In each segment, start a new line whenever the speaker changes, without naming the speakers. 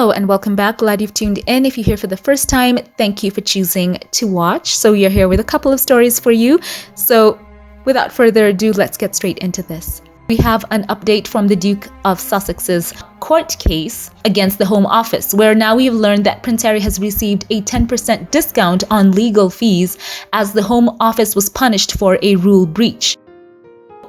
Hello and welcome back. Glad you've tuned in. If you're here for the first time, thank you for choosing to watch. So we are here with a couple of stories for you. So without further ado, let's get straight into this. We have an update from the Duke of Sussex's court case against the Home Office, where now we have learned that Prince Harry has received a 10% discount on legal fees as the Home Office was punished for a rule breach.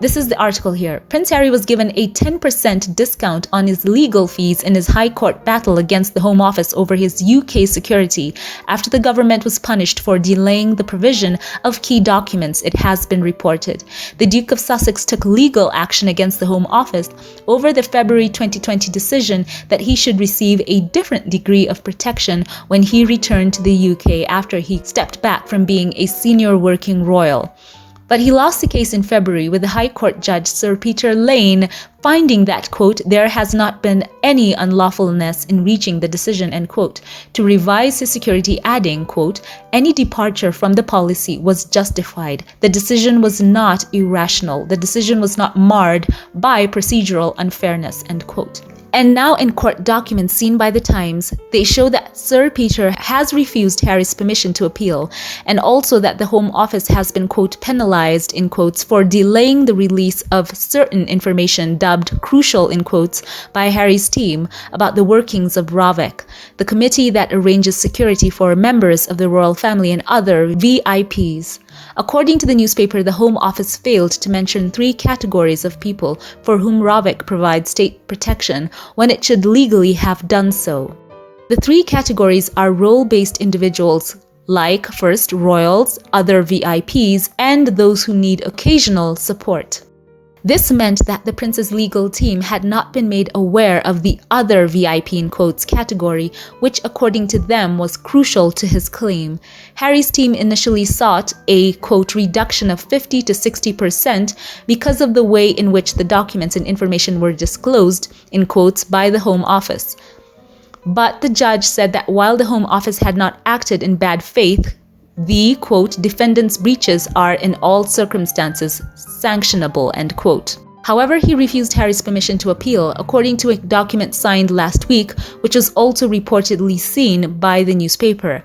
This is the article here. Prince Harry was given a 10% discount on his legal fees in his High Court battle against the Home Office over his UK security after the government was punished for delaying the provision of key documents, it has been reported. The Duke of Sussex took legal action against the Home Office over the February 2020 decision that he should receive a different degree of protection when he returned to the UK after he stepped back from being a senior working royal. But he lost the case in February with the High Court Judge Sir Peter Lane finding that, quote, there has not been any unlawfulness in reaching the decision, end quote, to revise his security, adding, quote, any departure from the policy was justified. The decision was not irrational. The decision was not marred by procedural unfairness, end quote. And now in court documents seen by the Times, they show that Sir Peter has refused Harry's permission to appeal, and also that the Home Office has been, quote, penalized, in quotes, for delaying the release of certain information dubbed crucial, in quotes, by Harry's team about the workings of RAVEC, the committee that arranges security for members of the royal family and other VIPs. According to the newspaper, the Home Office failed to mention 3 categories of people for whom RAVEC provides state protection when it should legally have done so. The 3 categories are role-based individuals like, first, royals, other VIPs, and those who need occasional support. This meant that the prince's legal team had not been made aware of the other VIP, in quotes, category, which according to them was crucial to his claim. Harry's team initially sought a, quote, reduction of 50 to 60% because of the way in which the documents and information were disclosed, in quotes, by the Home Office. But the judge said that while the Home Office had not acted in bad faith, the, quote, defendant's breaches are in all circumstances sanctionable, end quote. However, he refused Harry's permission to appeal, according to a document signed last week, which was also reportedly seen by the newspaper.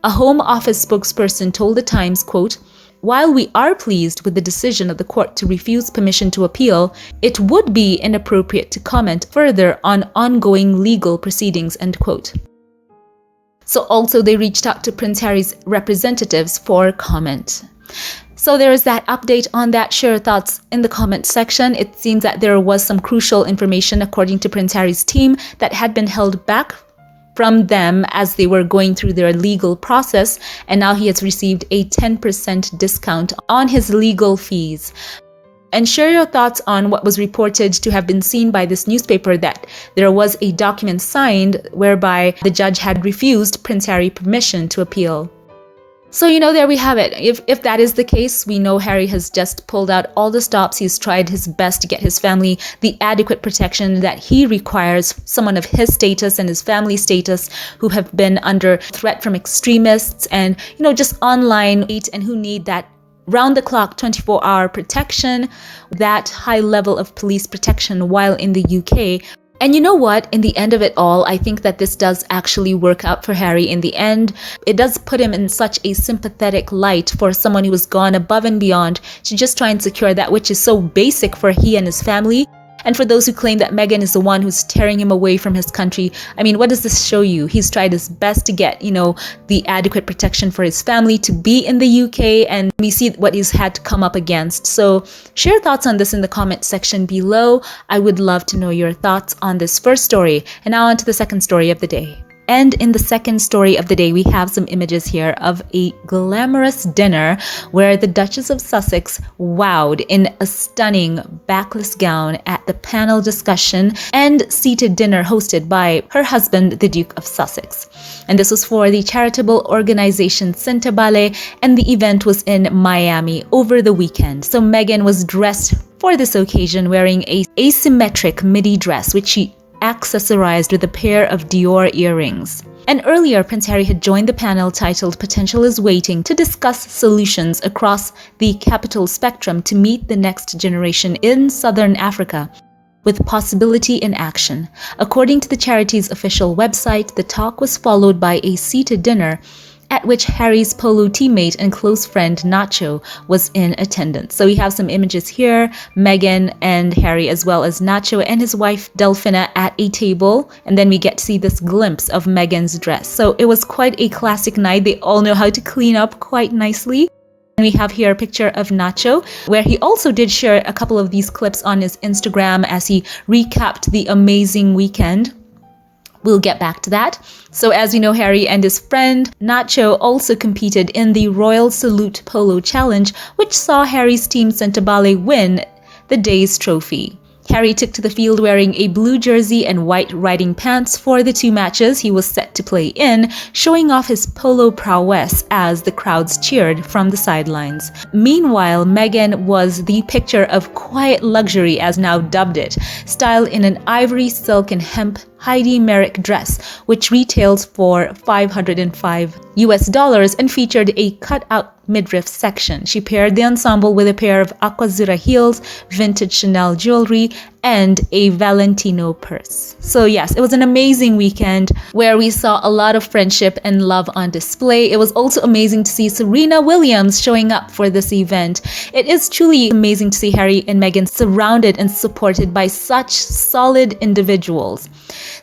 A Home Office spokesperson told the Times, quote, while we are pleased with the decision of the court to refuse permission to appeal, it would be inappropriate to comment further on ongoing legal proceedings, end quote. So also they reached out to Prince Harry's representatives for comment. So there is that update on that. Share your thoughts in the comment section. It seems that there was some crucial information according to Prince Harry's team that had been held back from them as they were going through their legal process, and now he has received a 10% discount on his legal fees. And share your thoughts on what was reported to have been seen by this newspaper, that there was a document signed whereby the judge had refused Prince Harry permission to appeal. So, there we have it. If that is the case, we know Harry has just pulled out all the stops. He's tried his best to get his family the adequate protection that he requires, someone of his status and his family status who have been under threat from extremists and, just online hate, and who need that round-the-clock 24-hour protection, that high level of police protection while in the UK. And you know what? In the end of it all, I think that this does actually work out for Harry in the end. It does put him in such a sympathetic light for someone who has gone above and beyond to just try and secure that which is so basic for he and his family. And for those who claim that Meghan is the one who's tearing him away from his country, I mean, what does this show you? He's tried his best to get, the adequate protection for his family to be in the UK, and we see what he's had to come up against. So share thoughts on this in the comment section below. I would love to know your thoughts on this first story. And now on to the second story of the day. And in the second story of the day, we have some images here of a glamorous dinner where the Duchess of Sussex wowed in a stunning backless gown at the panel discussion and seated dinner hosted by her husband, the Duke of Sussex. And this was for the charitable organization Cinta Ballet, and the event was in Miami over the weekend. So Meghan was dressed for this occasion wearing a asymmetric midi dress, which she accessorized with a pair of Dior earrings. And earlier, Prince Harry had joined the panel titled Potential is Waiting to discuss solutions across the capital spectrum to meet the next generation in Southern Africa. with possibility in action. According to the charity's official website, the talk was followed by a seated dinner at which Harry's polo teammate and close friend Nacho was in attendance. So we have some images here, Meghan and Harry, as well as Nacho and his wife Delphina at a table, and then we get to see this glimpse of Meghan's dress. So it was quite a classic night. They all know how to clean up quite nicely. And we have here a picture of Nacho, where he also did share a couple of these clips on his Instagram as he recapped the amazing weekend. We'll get back to that. So as we know, Harry and his friend Nacho also competed in the Royal Salute Polo Challenge, which saw Harry's team Centabale win the day's trophy. Harry took to the field wearing a blue jersey and white riding pants for the two matches he was set to play in, showing off his polo prowess as the crowds cheered from the sidelines. Meanwhile, Meghan was the picture of quiet luxury, as now dubbed it, styled in an ivory, silk and hemp Heidi Merrick dress, which retails for $505 and featured a cut-out midriff section. She paired the ensemble with a pair of Aquazzura heels, vintage Chanel jewelry, and a Valentino purse. So yes, it was an amazing weekend where we saw a lot of friendship and love on display. It was also amazing to see Serena Williams showing up for this event. It is truly amazing to see Harry and Meghan surrounded and supported by such solid individuals.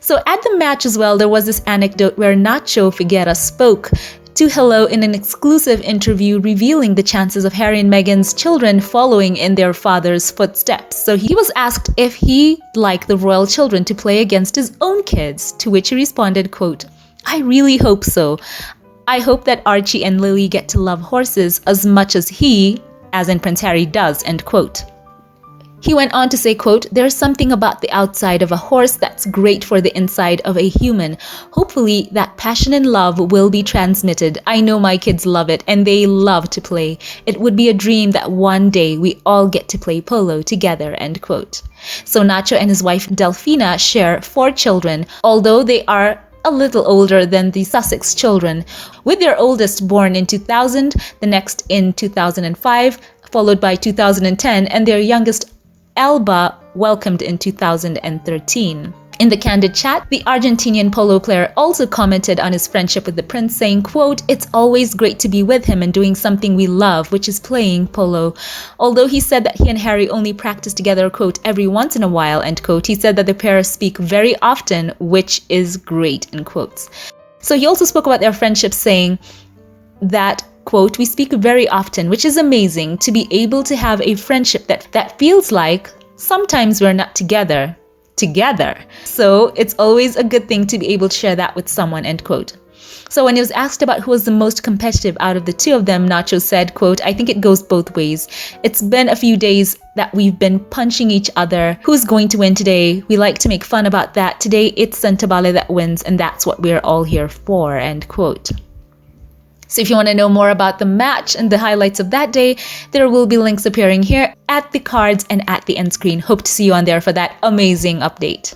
So at the match as well, there was this anecdote where Nacho Figueira spoke to Hello in an exclusive interview revealing the chances of Harry and Meghan's children following in their father's footsteps. So he was asked if he'd like the royal children to play against his own kids, to which he responded, quote, "I really hope so. I hope that Archie and Lily get to love horses as much as he, as in Prince Harry, does," end quote. He went on to say, quote, "There's something about the outside of a horse that's great for the inside of a human. Hopefully that passion and love will be transmitted. I know my kids love it and they love to play. It would be a dream that one day we all get to play polo together," end quote. So Nacho and his wife Delphina share 4 children, although they are a little older than the Sussex children, with their oldest born in 2000, the next in 2005, followed by 2010, and their youngest Alba welcomed in 2013. In the candid chat, the Argentinian polo player also commented on his friendship with the prince, saying, quote, "It's always great to be with him and doing something we love, which is playing polo." Although he said that he and Harry only practice together, quote, "every once in a while," end quote, he said that the pair speak very often, which is great, in quotes. So he also spoke about their friendship, saying that, quote, "We speak very often, which is amazing to be able to have a friendship that feels like sometimes we're not together. So it's always a good thing to be able to share that with someone," end quote. So when he was asked about who was the most competitive out of the two of them, Nacho said, quote, "I think it goes both ways. It's been a few days that we've been punching each other. Who's going to win today? We like to make fun about that. Today it's Centabale that wins, and that's what we're all here for," end quote. So if you want to know more about the match and the highlights of that day, there will be links appearing here at the cards and at the end screen. Hope to see you on there for that amazing update.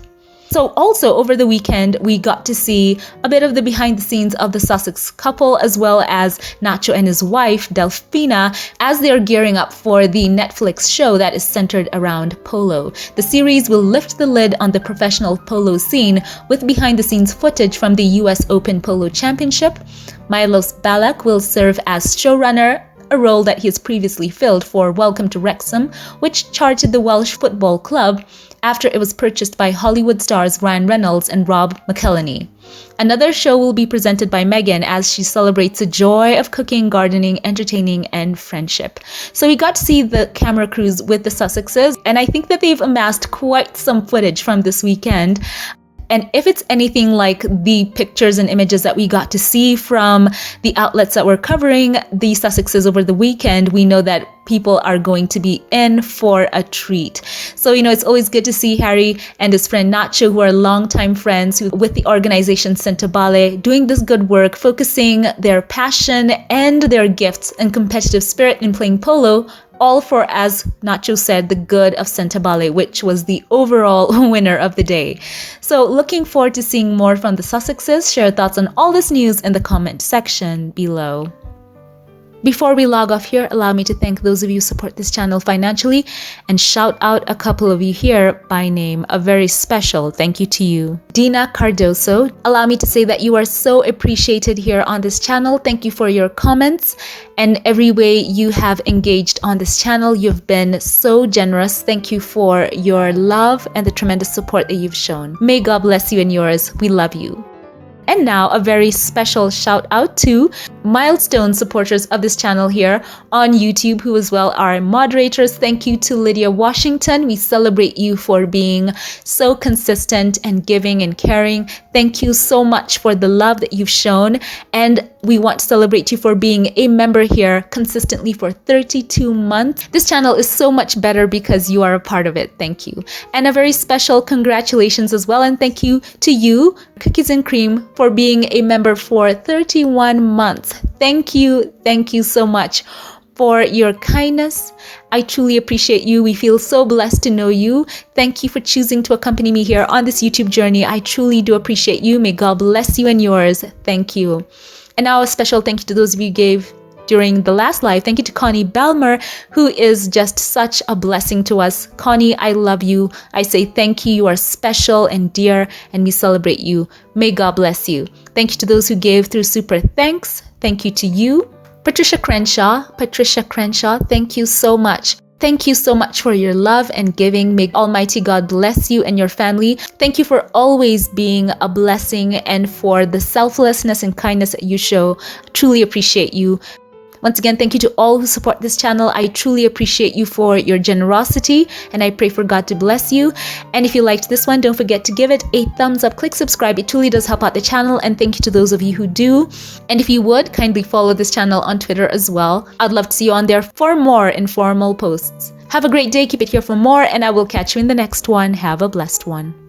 So also over the weekend, we got to see a bit of the behind the scenes of the Sussex couple, as well as Nacho and his wife, Delphina, as they're gearing up for the Netflix show that is centered around polo. The series will lift the lid on the professional polo scene with behind the scenes footage from the US Open Polo Championship. Milos Ballack will serve as showrunner, a role that he has previously filled for Welcome to Wrexham, which charted the Welsh football club after it was purchased by Hollywood stars Ryan Reynolds and Rob McElhenney. Another show will be presented by Meghan as she celebrates the joy of cooking, gardening, entertaining, and friendship. So we got to see the camera crews with the Sussexes, and I think that they've amassed quite some footage from this weekend. And if it's anything like the pictures and images that we got to see from the outlets that were covering the Sussexes over the weekend, we know that people are going to be in for a treat. So, it's always good to see Harry and his friend Nacho, who are longtime friends with the organization Centabale, doing this good work, focusing their passion and their gifts and competitive spirit in playing polo, all for, as Nacho said, the good of Centabale, which was the overall winner of the day. So looking forward to seeing more from the Sussexes. Share thoughts on all this news in the comment section below. Before we log off here, allow me to thank those of you who support this channel financially and shout out a couple of you here by name. A very special thank you to you. Dina Cardoso, allow me to say that you are so appreciated here on this channel. Thank you for your comments and every way you have engaged on this channel. You've been so generous. Thank you for your love and the tremendous support that you've shown. May God bless you and yours. We love you. And now a very special shout out to milestone supporters of this channel here on YouTube, who as well are moderators. Thank you to Lydia Washington. We celebrate you for being so consistent and giving and caring. Thank you so much for the love that you've shown. And we want to celebrate you for being a member here consistently for 32 months. This channel is so much better because you are a part of it. Thank you. And a very special congratulations as well. And thank you to you, Cookies and Cream, for being a member for 31 months. Thank you so much for your kindness. I truly appreciate you. We feel so blessed to know you. Thank you for choosing to accompany me here on this YouTube journey. I truly do appreciate you. May God bless you and yours. Thank you. And now a special thank you to those of you who gave during the last live. Thank you to Connie Belmer, who is just such a blessing to us. Connie, I love you. I say thank you. You are special and dear, and we celebrate you. May God bless you. Thank you to those who gave through Super Thanks. Thank you to you. Patricia Crenshaw, thank you so much. Thank you so much for your love and giving. May Almighty God bless you and your family. Thank you for always being a blessing and for the selflessness and kindness that you show. Truly appreciate you. Once again, thank you to all who support this channel. I truly appreciate you for your generosity, and I pray for God to bless you. And if you liked this one, don't forget to give it a thumbs up, click subscribe. It truly does help out the channel, and thank you to those of you who do. And if you would, kindly follow this channel on Twitter as well. I'd love to see you on there for more informal posts. Have a great day, keep it here for more, and I will catch you in the next one. Have a blessed one.